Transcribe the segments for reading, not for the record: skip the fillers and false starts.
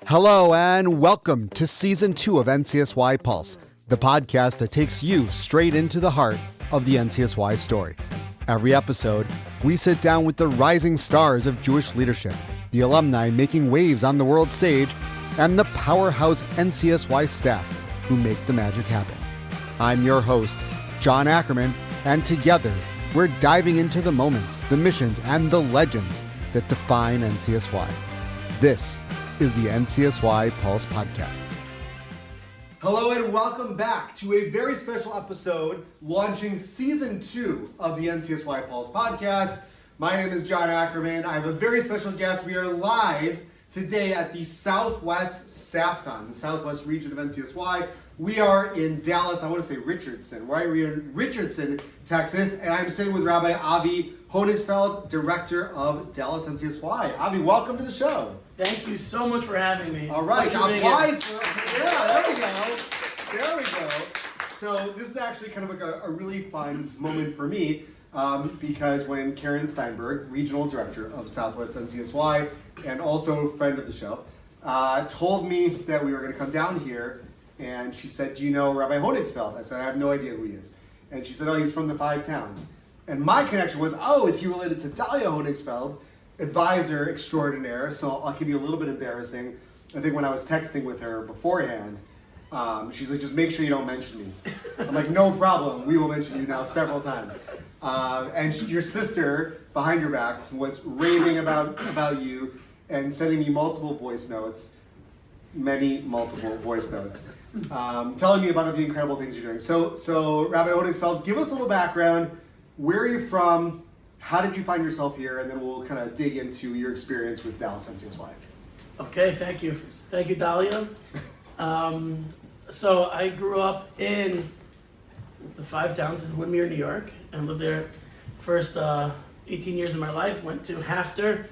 Hello and welcome to Season 2 of NCSY Pulse, the podcast that takes you straight into the heart of the NCSY story. Every episode, we sit down with the rising stars of Jewish leadership, the alumni making waves on the world stage, and the powerhouse NCSY staff who make the magic happen. I'm your host, John Ackerman, and together, we're diving into the moments, the missions, and the legends that define NCSY. This is the NCSY Pulse Podcast. Hello and welcome back to a very special episode launching Season 2 of the NCSY Pulse Podcast. My name is John Ackerman. I have a very special guest. We are live today at the Southwest StaffCon, the Southwest region of NCSY. We are in Dallas, I want to say Richardson, right? We're in Richardson, Texas, and I'm sitting with Rabbi Avi Honigsfeld, Director of Dallas NCSY. Avi, welcome to the show. Thank you so much for having me. All right, applies. Yeah, there we go. There we go. So this is actually kind of like a really fun moment for me because when Karen Steinberg, Regional Director of Southwest NCSY and also friend of the show, told me that we were going to come down here, and she said, "Do you know Rabbi Honigsfeld?" I said, "I have no idea who he is." And she said, "Oh, he's from the Five Towns." And my connection was, oh, is he related to Dalia Honigsfeld, advisor extraordinaire? So I'll give you a little bit embarrassing. I think when I was texting with her beforehand, she's like, just make sure you don't mention me. I'm like, no problem. We will mention you now several times. And your sister, behind your back, was raving about you and sending me multiple voice notes, multiple voice notes, telling me about the incredible things you're doing. So Rabbi Honigsfeld, give us a little background. Where are you from? How did you find yourself here? And then we'll kind of dig into your experience with Dallas NCSY. Okay, thank you. Thank you, Dalia. So I grew up in the Five Towns in Woodmere, New York, and lived there first 18 years of my life. Went to Hafter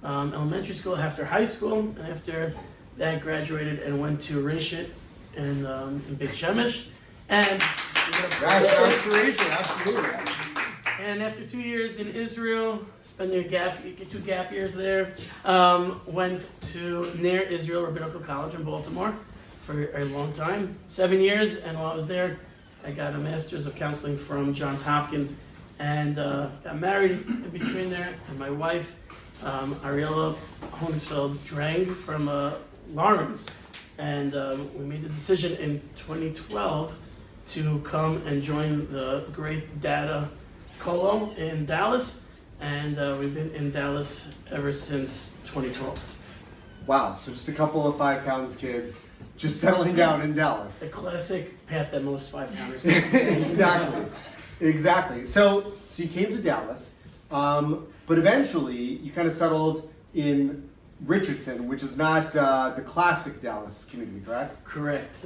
Elementary School, Hafter High School, and after that graduated and went to Rishit in Beit Shemesh. And Absolutely. And after 2 years in Israel, spending two gap years there, went to near Israel Rabbinical College in Baltimore for a long time, 7 years. And while I was there, I got a master's of counseling from Johns Hopkins, and got married in between there. And my wife, Ariella Honigsfeld, Drang from Lawrence, and we made the decision in 2012 to come and join the great data Colo in Dallas, and we've been in Dallas ever since 2012. Wow, so just a couple of Five Towns kids just settling down in Dallas. The classic path that most Five-Towners take. Exactly. So you came to Dallas, but eventually you kind of settled in Richardson, which is not the classic Dallas community, correct? Correct.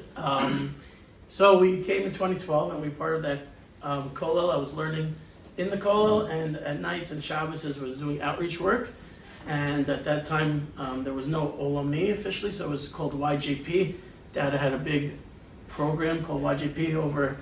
So we came in 2012, and we were part of that Kollel. I was learning in the Kollel, and at nights and Shabbos I was doing outreach work. And at that time, there was no Alumni officially, so it was called YJP. Dada had a big program called YJP. Over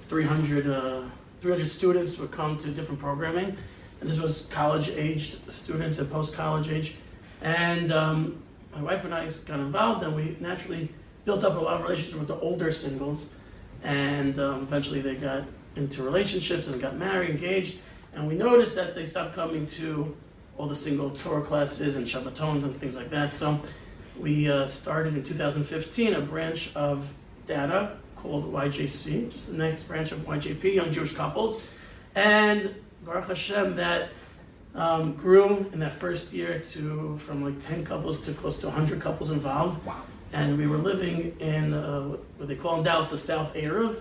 300 students would come to different programming. And this was college-aged students and post-college age. And my wife and I got involved, and we naturally built up a lot of relationships with the older singles. And eventually they got into relationships and got married, engaged, and we noticed that they stopped coming to all the single Torah classes and Shabbatons and things like that. So we started in 2015 a branch of Data called YJC, just the next branch of YJP, Young Jewish Couples. And Baruch Hashem, that grew in that first year from like 10 couples to close to 100 couples involved. Wow. And we were living in what they call in Dallas the South area,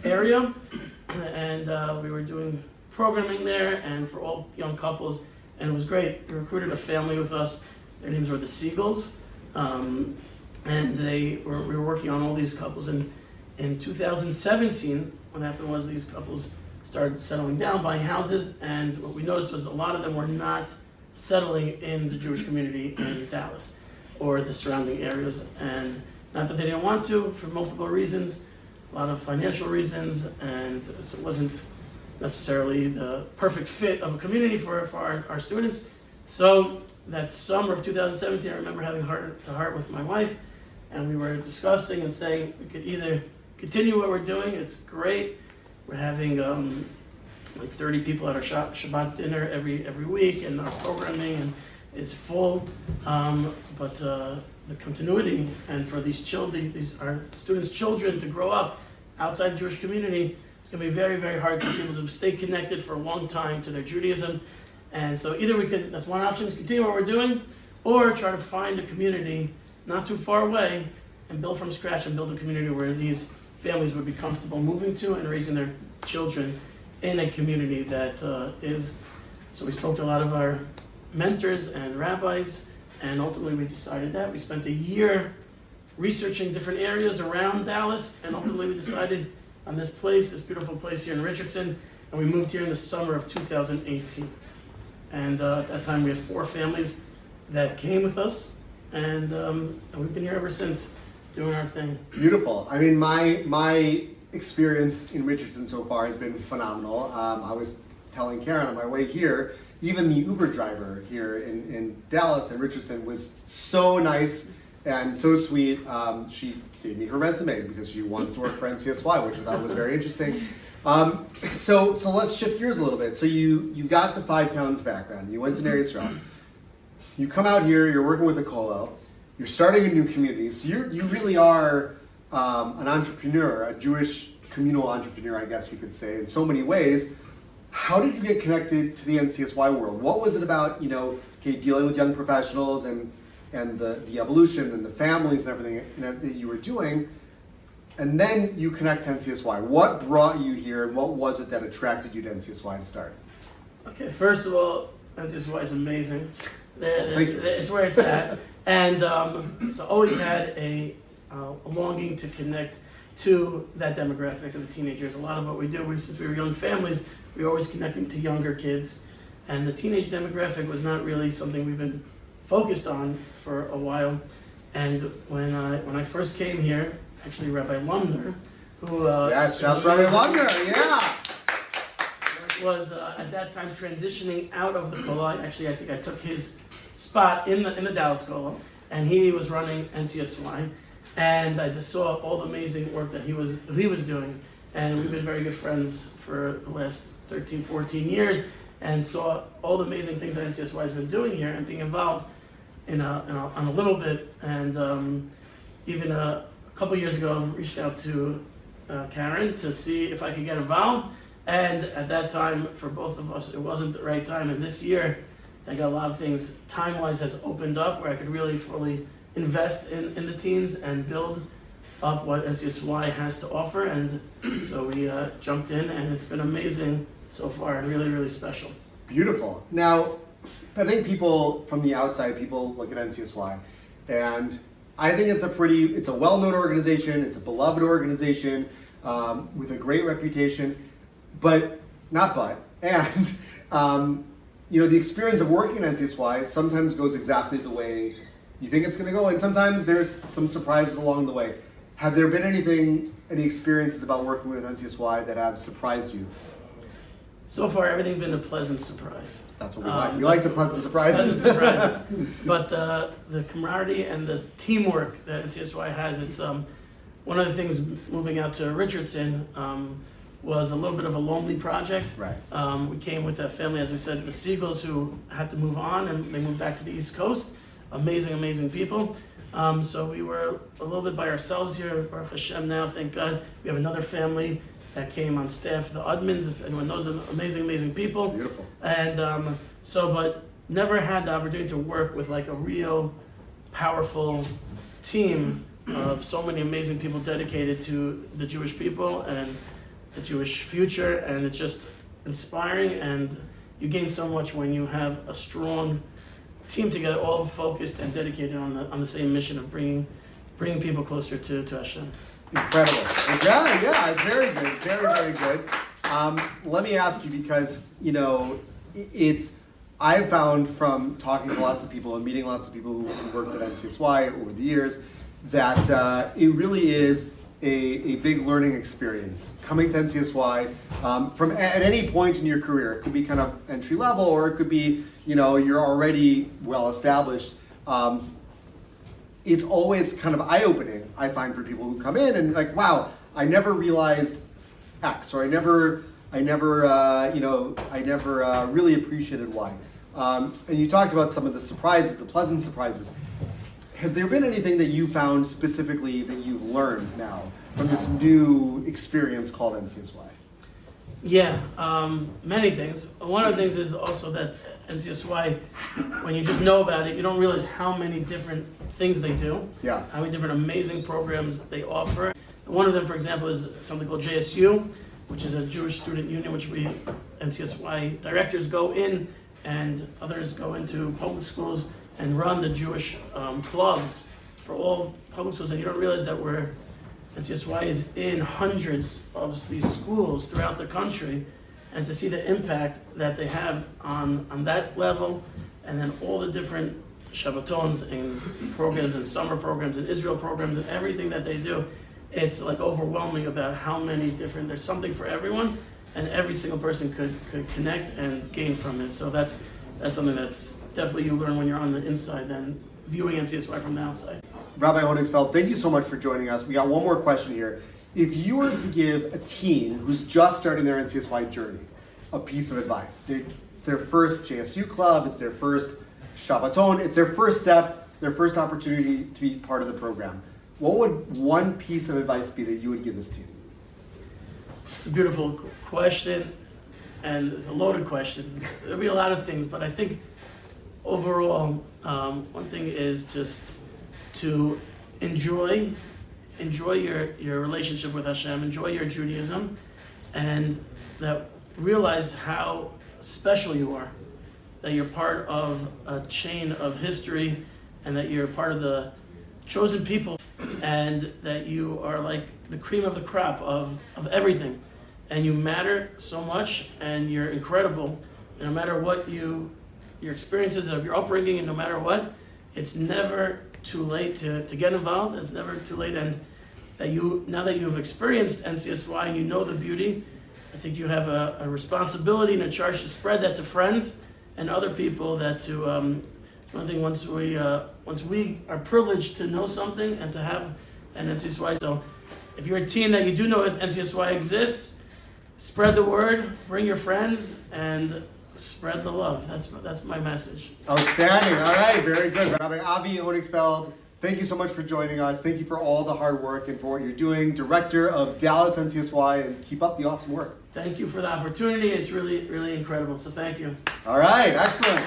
and we were doing programming there and for all young couples, and it was great. We recruited a family with us. Their names were the Seagulls, and we were working on all these couples. And in 2017, what happened was these couples started settling down, buying houses, and what we noticed was a lot of them were not settling in the Jewish community in Dallas or the surrounding areas, and not that they didn't want to, for multiple reasons, a lot of financial reasons, and so it wasn't necessarily the perfect fit of a community for our students. So that summer of 2017, I remember having heart-to-heart with my wife, and we were discussing and saying we could either continue what we're doing, it's great, we're having like 30 people at our Shabbat dinner every week, and our programming is full, but the continuity, and for these our students' children to grow up outside the Jewish community, it's going to be very, very hard for people to stay connected for a long time to their Judaism. And so either we can, that's one option, to continue what we're doing, or try to find a community not too far away and build from scratch and build a community where these families would be comfortable moving to and raising their children in a community that is. So we spoke to a lot of our mentors and rabbis, and ultimately we decided that. We spent a year researching different areas around Dallas, and ultimately we decided on this place, this beautiful place here in Richardson, and we moved here in the summer of 2018. And at that time we had 4 families that came with us, and we've been here ever since doing our thing. Beautiful. I mean, my experience in Richardson so far has been phenomenal. I was telling Karen on my way here, even the Uber driver here in Dallas and Richardson was so nice and so sweet. She gave me her resume because she wants to work for NCSY, which I thought was very interesting. So let's shift gears a little bit. So you got the 5 towns background. You went to Ner Yisrael. You come out here. You're working with a kollel. You're starting a new community. So you really are an entrepreneur, a Jewish communal entrepreneur, I guess we could say, in so many ways. How did you get connected to the NCSY world? What was it about, dealing with young professionals and the evolution and the families and everything that you were doing? And then you connect to NCSY. What brought you here, and what was it that attracted you to NCSY to start? Okay, first of all, NCSY is amazing. Thank you. It's where it's at. And so always had a longing to connect to that demographic of the teenagers. A lot of what we do, since we were young families, we were always connecting to younger kids. And the teenage demographic was not really something we've been focused on for a while. And when I first came here, actually Rabbi Kellner, who yes, shout Rabbi Kellner, yeah, was at that time transitioning out of the kollel. Actually, I think I took his spot in the Dallas kollel, and he was running NCSY, and I just saw all the amazing work that he was doing, and we've been very good friends for the last 13, 14 years, and saw all the amazing things that NCSY has been doing here and being involved on a little bit, and even a couple years ago, I reached out to Karen to see if I could get involved. And at that time, for both of us, it wasn't the right time. And this year, I got a lot of things time-wise has opened up where I could really fully invest in the teens and build up what NCSY has to offer. And so we jumped in, and it's been amazing so far and really, really special. Beautiful. Now, I think people from the outside, people look at NCSY, and I think it's a well-known organization, it's a beloved organization with a great reputation, and the experience of working at NCSY sometimes goes exactly the way you think it's going to go, and sometimes there's some surprises along the way. Have there been any experiences about working with NCSY that have surprised you? So far, everything's been a pleasant surprise. That's what we like. We like the pleasant surprises. Pleasant surprises. But the camaraderie and the teamwork that NCSY has, it's one of the things moving out to Richardson was a little bit of a lonely project. Right. We came with a family, as we said, the Siegels, who had to move on, and they moved back to the East Coast. Amazing, amazing people. So we were a little bit by ourselves here. Baruch Hashem now, thank God. We have another family that came on staff, the Udmans, if anyone knows them, amazing, amazing people. Beautiful. And but never had the opportunity to work with like a real powerful team of so many amazing people dedicated to the Jewish people and the Jewish future, and it's just inspiring, and you gain so much when you have a strong team together, all focused and dedicated on the same mission of bringing people closer to Hashem. Incredible. Yeah, it's very good. Very, very good. Let me ask you, because, I've found from talking to lots of people and meeting lots of people who worked at NCSY over the years that it really is a big learning experience coming to NCSY from at any point in your career. It could be kind of entry level, or it could be, you're already well established. It's always kind of eye-opening, I find, for people who come in and like, wow, I never realized X, or I never really appreciated Y. And you talked about some of the surprises, the pleasant surprises. Has there been anything that you found specifically that you've learned now from this new experience called NCSY? Yeah, many things. One of the things is also that NCSY, when you just know about it, you don't realize how many different things they do. Yeah. How many different amazing programs they offer. And one of them, for example, is something called JSU, which is a Jewish Student Union, which we NCSY directors go in, and others go into public schools and run the Jewish clubs for all public schools. And you don't realize that NCSY is in hundreds of these schools throughout the country, and to see the impact that they have on that level, and then all the different Shabbatons and programs and summer programs and Israel programs and everything that they do, it's like overwhelming about how many different, there's something for everyone, and every single person could connect and gain from it. So that's something that's definitely you learn when you're on the inside than viewing NCSY from the outside. Rabbi Honigsfeld, thank you so much for joining us. We got one more question here. If you were to give a teen who's just starting their NCSY journey a piece of advice, it's their first JSU club, it's their first Shabbaton, it's their first step, their first opportunity to be part of the program, what would one piece of advice be that you would give this teen? It's a beautiful question, and it's a loaded question. There'll be a lot of things, but I think overall, one thing is just to enjoy your relationship with Hashem, enjoy your Judaism, and that realize how special you are, that you're part of a chain of history, and that you're part of the chosen people, and that you are like the cream of the crop of everything, and you matter so much, and you're incredible. And no matter what your experiences of your upbringing, and no matter what, it's never too late to get involved. It's never too late, and that now that you've experienced NCSY and you know the beauty, I think you have a responsibility and a charge to spread that to friends and other people. That one thing, once we are privileged to know something and to have an NCSY. So if you're a teen that you do know NCSY exists, spread the word, bring your friends, and spread the love. That's my message. Outstanding. All right, very good. Rabbi Avi Honigsfeld, thank you so much for joining us. Thank you for all the hard work and for what you're doing, director of Dallas NCSY, and keep up the awesome work. Thank you for the opportunity. It's really, really incredible. So thank you. All right, excellent.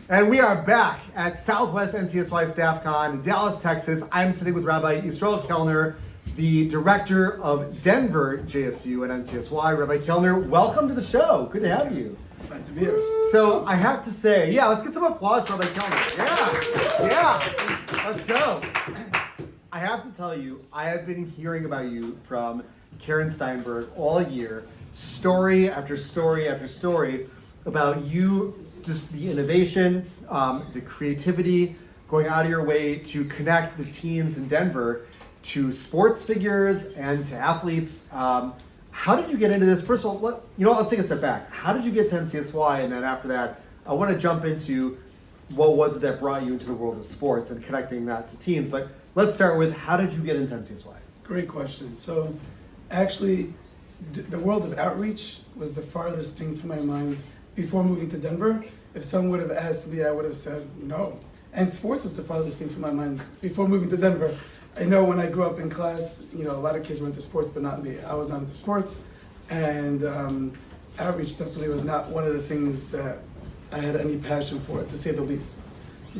And we are back at Southwest NCSY StaffCon in Dallas, Texas. I'm sitting with Rabbi Yisroel Kellner, the director of Denver JSU at NCSY. Rabbi Kellner, welcome to the show. Good to have you. Glad to be here. So I have to say, let's get some applause for Rabbi Kellner. Yeah, let's go. I have to tell you, I have been hearing about you from Karen Steinberg all year, story after story after story about you, just the innovation, the creativity, going out of your way to connect the teens in Denver to sports figures and to athletes. How did you get into this? First of all, let's take a step back. How did you get to NCSY? And then after that, I want to jump into what was it that brought you into the world of sports and connecting that to teens. But let's start with, how did you get into NCSY? Great question. So actually, the world of outreach was the farthest thing from my mind before moving to Denver. If someone would have asked me, I would have said no. And sports was the farthest thing from my mind before moving to Denver. I know when I grew up in class, a lot of kids went to sports, but not me. I was not into sports, and outreach definitely was not one of the things that I had any passion for, to say the least.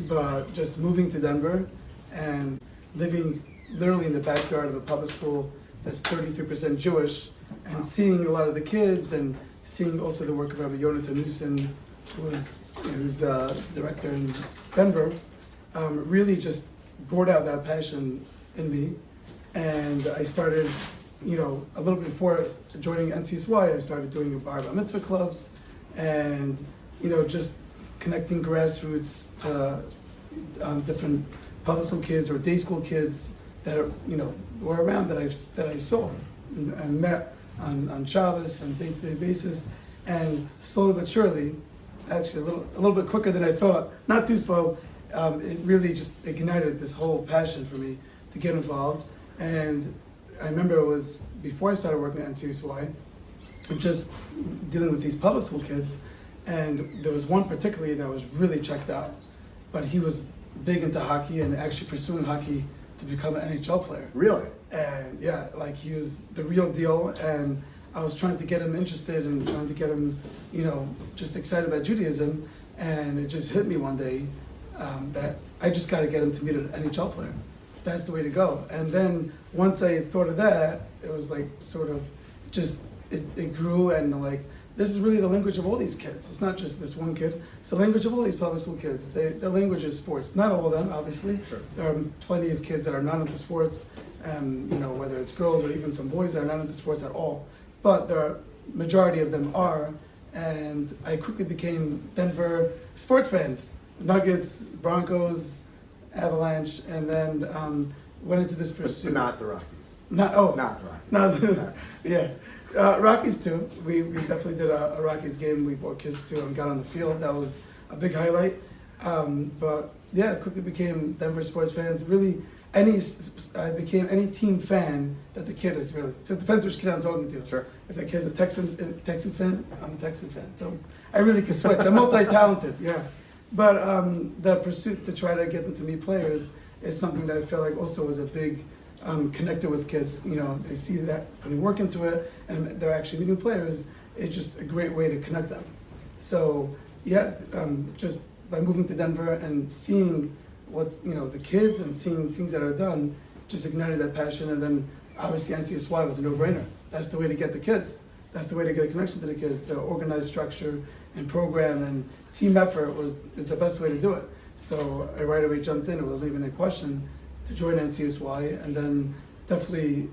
But just moving to Denver and living literally in the backyard of a public school that's 33% Jewish, and seeing a lot of the kids, and seeing also the work of Rabbi Yonatan Newson, who's director in Denver, really just brought out that passion in me. And I started, a little bit before joining NCSY, I started doing the bar mitzvah clubs, and just connecting grassroots to different public school kids or day school kids that were around that I saw and met on Shabbos and day-to-day basis, and slowly but surely, actually a little bit quicker than I thought, not too slow, it really just ignited this whole passion for me to get involved. And I remember it was before I started working at NCSY, just dealing with these public school kids, and there was one particularly that was really checked out, but he was big into hockey and actually pursuing hockey to become an NHL player. Really? And yeah, like he was the real deal, and I was trying to get him interested and trying to get him, just excited about Judaism, and it just hit me one day that I just got to get him to meet an NHL player. That's the way to go. And then once I thought of that, it was like sort of just, it grew, and like, this is really the language of all these kids. It's not just this one kid. It's the language of all these public school kids. Their language is sports. Not all of them, obviously. Sure. There are plenty of kids that are not into sports, whether it's girls or even some boys that are not into sports at all. But the majority of them are, and I quickly became Denver sports fans. Nuggets, Broncos, Avalanche, and then went into this pursuit. But not the Rockies. Not the Rockies. Yeah. Rockies too. We definitely did a Rockies game. We brought kids to and got on the field. That was a big highlight. But yeah, quickly became Denver sports fans. Really, I became any team fan that the kid is really. So it depends which kid I'm talking to. Sure. If that kid's a Texan fan, I'm a Texan fan. So I really can switch. I'm multi-talented. Yeah. But the pursuit to try to get them to meet players is something that I feel like also was a big connected with kids. They see that putting work into it, and they're actually meeting players. It's just a great way to connect them. So yeah, just by moving to Denver and seeing what the kids and seeing things that are done, just ignited that passion. And then obviously NCSY was a no-brainer. That's the way to get the kids. That's the way to get a connection to the kids. The organized structure and program and team effort is the best way to do it. So I right away jumped in. It wasn't even a question to join NCSY, and then definitely,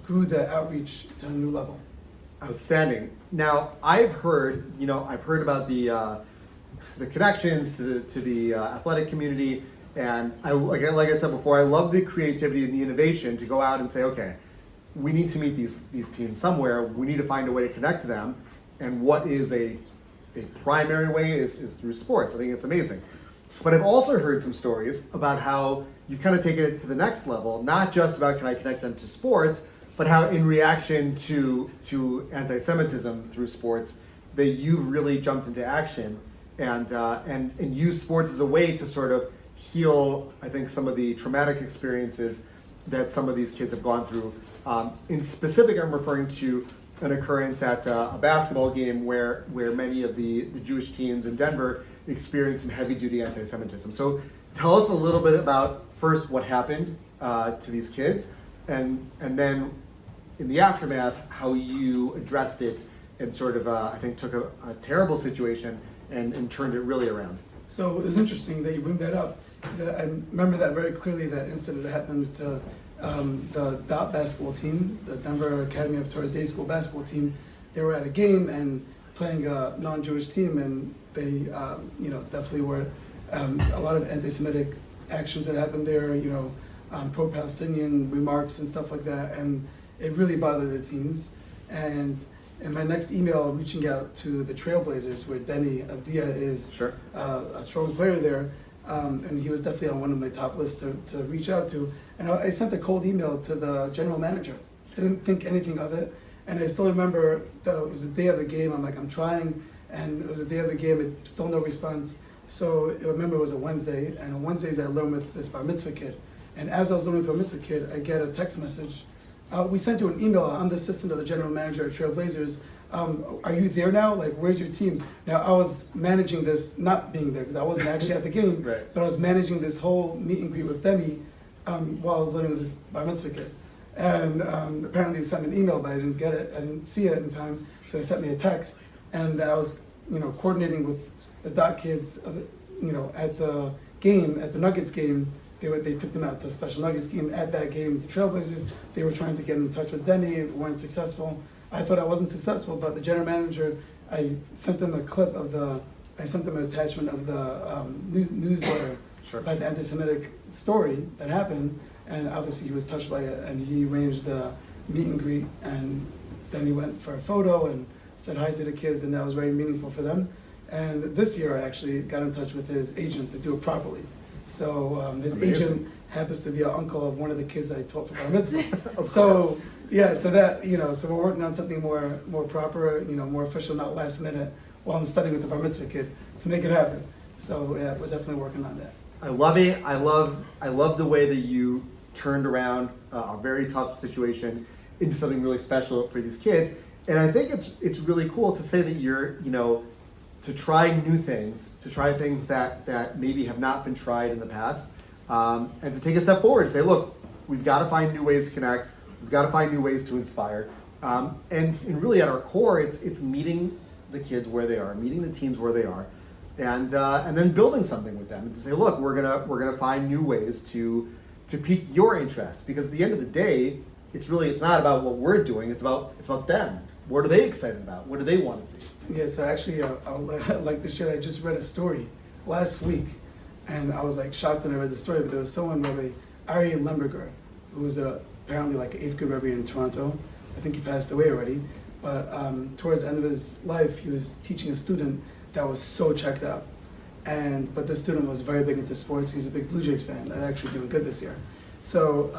grew the outreach to a new level. Outstanding. Now, I've heard about the connections to the athletic community, and like I said before, I love the creativity and the innovation to go out and say, okay, we need to meet these teams somewhere. We need to find a way to connect to them, and what is a primary way is through sports. I think it's amazing. But I've also heard some stories about how you've kind of taken it to the next level, not just about can I connect them to sports, but how in reaction to anti-Semitism through sports, that you've really jumped into action and used sports as a way to sort of heal, I think, some of the traumatic experiences that some of these kids have gone through. In specific, I'm referring to an occurrence at a basketball game where many of the Jewish teens in Denver experienced some heavy-duty anti-Semitism. So tell us a little bit about, first, what happened to these kids, and then in the aftermath, how you addressed it and sort of, I think, took a terrible situation and turned it really around. So it was interesting that you bring that up. I remember that very clearly, that incident that happened to the DOT basketball team, the Denver Academy of Torah Day School basketball team. They were at a game and playing a non-Jewish team, and they, definitely were a lot of anti-Semitic actions that happened there, pro-Palestinian remarks and stuff like that, and it really bothered the teens. And in my next email, reaching out to the Trailblazers, where Denny Avdia is Sure. A strong player there, and he was definitely on one of my top lists to reach out to. And I sent a cold email to the general manager. Didn't think anything of it. And I still remember that it was the day of the game. I'm trying, and it was the day of the game, and still no response. So I remember it was a Wednesday, and on Wednesdays I learned with this bar mitzvah kid. And as I was learning with the bar mitzvah kid, I get a text message. We sent you an email. I'm the assistant of the general manager at Trailblazers. Are you there now? Like, where's your team? Now, I was managing this, not being there, because I wasn't actually at the game, Right. but I was managing this whole meet and greet with Denny while I was learning with this bar mitzvah kid. And apparently they sent me an email, but I didn't get it. I didn't see it in time, so they sent me a text. And I was, coordinating with the DOT kids, at the game, at the Nuggets game. They took them out to a special Nuggets game. At that game, the Trailblazers, they were trying to get in touch with Denny, weren't successful. I thought I wasn't successful, but the general manager, I sent them an attachment of the newsletter about the anti-Semitic story that happened, and obviously he was touched by it, and he arranged a meet and greet, and then he went for a photo and said hi to the kids, and that was very meaningful for them. And this year I actually got in touch with his agent to do it properly. So his agent happens to be an uncle of one of the kids that I taught for bar mitzvah. So yeah, so that, so we're working on something more proper, more official, not last minute, while I'm studying with the bar mitzvah kid to make it happen. So yeah, we're definitely working on that. I love it. I love the way that you turned around a very tough situation into something really special for these kids. And I think it's really cool to say that you're, to try new things, to try things that maybe have not been tried in the past, and to take a step forward and say, look, we've got to find new ways to connect, we've got to find new ways to inspire, and really at our core, it's meeting the kids where they are, meeting the teens where they are, and then building something with them, and to say, look, we're gonna find new ways to pique your interest, because at the end of the day, it's not about what we're doing, it's about them. What are they excited about? What do they want to see? Yeah, so actually, I'd like to share. I just read a story last week, and I was like shocked when I read the story. But there was someone, Rabbi Aryeh Lemberger, who was apparently like an 8th grade Rabbi in Toronto. I think he passed away already. But towards the end of his life, he was teaching a student that was so checked out. But the student was very big into sports. He's a big Blue Jays fan and actually doing good this year. So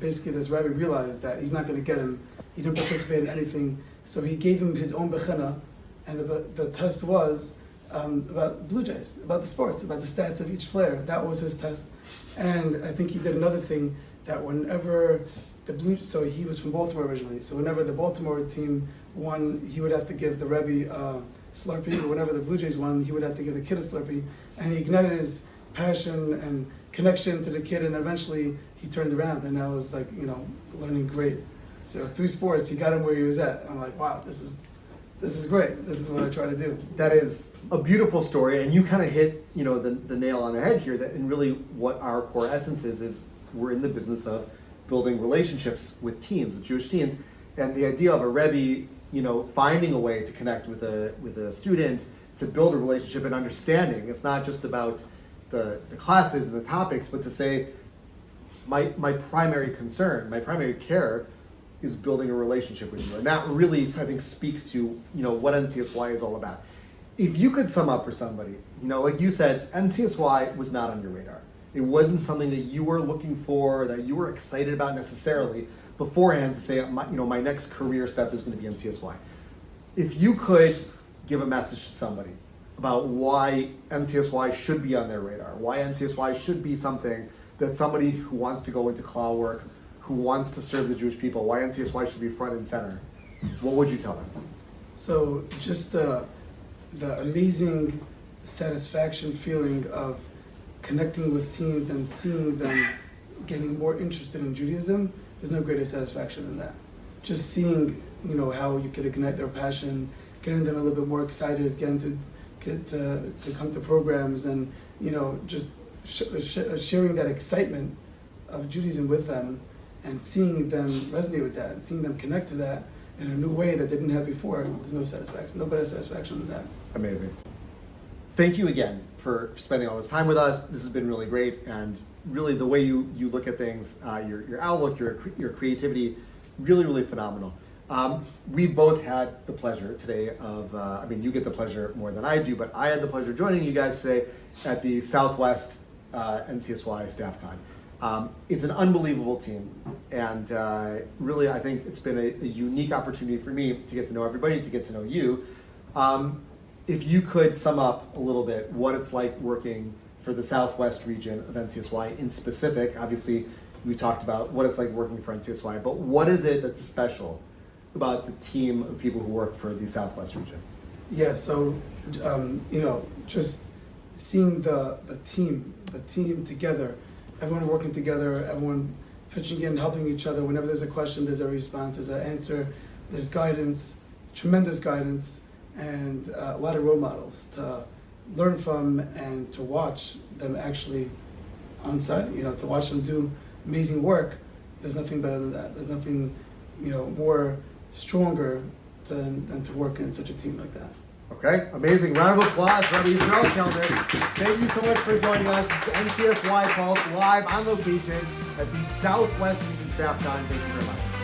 basically, this rabbi realized that he's not going to get him. He didn't participate in anything, so he gave him his own bechina, and the test was about Blue Jays, about the sports, about the stats of each player. That was his test. And I think he did another thing, that whenever so he was from Baltimore originally, so whenever the Baltimore team won, he would have to give the Rebbe Slurpee, or whenever the Blue Jays won, he would have to give the kid a Slurpee. And he ignited his passion and connection to the kid, and eventually he turned around, and that was like, learning great. So through sports, he got him where he was at. I'm like, wow, this is great. This is what I try to do. That is a beautiful story, and you kind of hit, the nail on the head here. That and really what our core essence is we're in the business of building relationships with teens, with Jewish teens, and the idea of a Rebbe, finding a way to connect with a student, to build a relationship and understanding. It's not just about the classes and the topics, but to say, my primary concern, my primary care is building a relationship with you. And that really, I think, speaks to, what NCSY is all about. If you could sum up for somebody, like you said, NCSY was not on your radar. It wasn't something that you were looking for, that you were excited about necessarily beforehand to say, my next career step is going to be NCSY. If you could give a message to somebody about why NCSY should be on their radar, why NCSY should be something that somebody who wants to go into cloud work, who wants to serve the Jewish people, why NCSY should be front and center, what would you tell them? So just the amazing satisfaction feeling of connecting with teens and seeing them getting more interested in Judaism, there's no greater satisfaction than that. Just seeing, how you could ignite their passion, getting them a little bit more excited, again, to come to programs, and, just sharing that excitement of Judaism with them, and seeing them resonate with that, and seeing them connect to that in a new way that they didn't have before. There's no satisfaction, no better satisfaction than that. Amazing. Thank you again for spending all this time with us. This has been really great, and really the way you look at things, your outlook, your creativity, really, really phenomenal. We both had the pleasure today of, you get the pleasure more than I do, but I had the pleasure of joining you guys today at the Southwest NCSY StaffCon. It's an unbelievable team, and really I think it's been a unique opportunity for me to get to know everybody, to get to know you. If you could sum up a little bit what it's like working for the Southwest region of NCSY in specific. Obviously, we talked about what it's like working for NCSY, but what is it that's special about the team of people who work for the Southwest region? Yeah, so, just seeing the team together, everyone working together, everyone pitching in, helping each other. Whenever there's a question, there's a response, there's an answer, there's guidance, tremendous guidance, and a lot of role models to learn from and to watch them actually on site, to watch them do amazing work. There's nothing better than that. There's nothing, more stronger than to work in such a team like that. Okay, amazing. Round of applause, Rabbi Yisroel Kellner. Thank you so much for joining us. It's NCSY Pulse live on location at the Southwest Region StaffCon. Thank you very much.